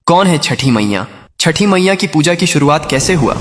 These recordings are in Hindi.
कौन है छठी मैया? छठी मैया की पूजा की शुरुआत कैसे हुआ?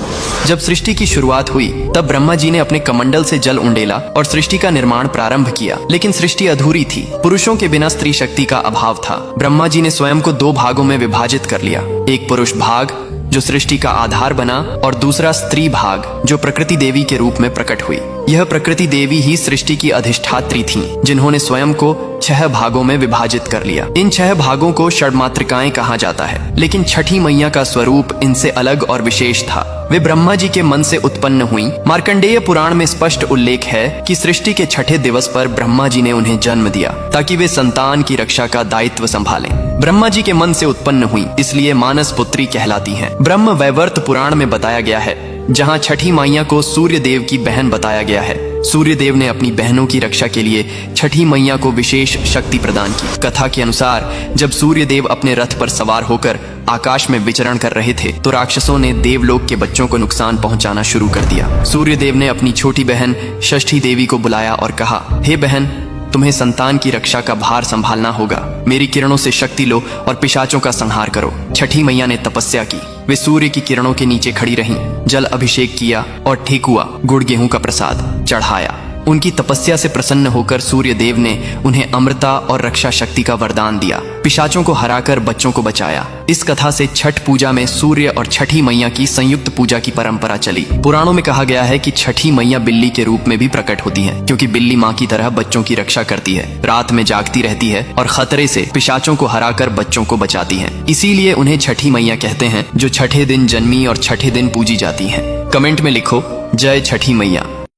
जब सृष्टि की शुरुआत हुई तब ब्रह्मा जी ने अपने कमंडल से जल उंडेला और सृष्टि का निर्माण प्रारंभ किया, लेकिन सृष्टि अधूरी थी। पुरुषों के बिना स्त्री शक्ति का अभाव था। ब्रह्मा जी ने स्वयं को दो भागों में विभाजित कर लिया, एक पुरुष भाग जो सृष्टि का आधार बना और दूसरा स्त्री भाग जो प्रकृति देवी के रूप में प्रकट हुई। यह प्रकृति देवी ही सृष्टि की अधिष्ठात्री थीं, जिन्होंने स्वयं को 6 भागों में विभाजित कर लिया। इन 6 भागों को षड्मातृकाएं कहा जाता है, लेकिन छठी मैया का स्वरूप इनसे अलग और विशेष था। वे ब्रह्मा जी के मन से उत्पन्न हुई। मार्कंडेय पुराण में स्पष्ट उल्लेख है कि सृष्टि के छठे दिवस पर ब्रह्मा जी ने उन्हें जन्म दिया ताकि वे संतान की रक्षा का दायित्व संभालें। ब्रह्मा जी के मन से उत्पन्न हुई, इसलिए मानस पुत्री कहलाती हैं। ब्रह्म वैवर्त पुराण में बताया गया है, जहाँ छठी मैया को सूर्य देव की बहन बताया गया है। सूर्य देव ने अपनी बहनों की रक्षा के लिए छठी मैया को विशेष शक्ति प्रदान की। कथा के अनुसार जब सूर्य देव अपने रथ पर सवार होकर आकाश में विचरण कर रहे थे तो राक्षसों ने देवलोक के बच्चों को नुकसान पहुंचाना शुरू कर दिया। सूर्य देव ने अपनी छोटी बहन षष्ठी देवी को बुलाया और कहा, हे बहन, तुम्हें संतान की रक्षा का भार संभालना होगा। मेरी किरणों से शक्ति लो और पिशाचों का संहार करो। छठी मैया ने तपस्या की। वे सूर्य की किरणों के नीचे खड़ी रहीं, जल अभिषेक किया और ठेकुआ गुड़ गेहूं का प्रसाद चढ़ाया। उनकी तपस्या से प्रसन्न होकर सूर्य देव ने उन्हें अमृता और रक्षा शक्ति का वरदान दिया। पिशाचों को हराकर बच्चों को बचाया। इस कथा से छठ पूजा में सूर्य और छठी मैया की संयुक्त पूजा की परंपरा चली। पुराणों में कहा गया है कि छठी मैया बिल्ली के रूप में भी प्रकट होती हैं, क्योंकि बिल्ली माँ की तरह बच्चों की रक्षा करती है, रात में जागती रहती है और खतरे से पिशाचों को हराकर बच्चों को बचाती है। इसीलिए उन्हें छठी मैया कहते हैं, जो छठे दिन जन्मी और छठे दिन पूजी जाती हैं। कमेंट में लिखो, जय छठी मैया।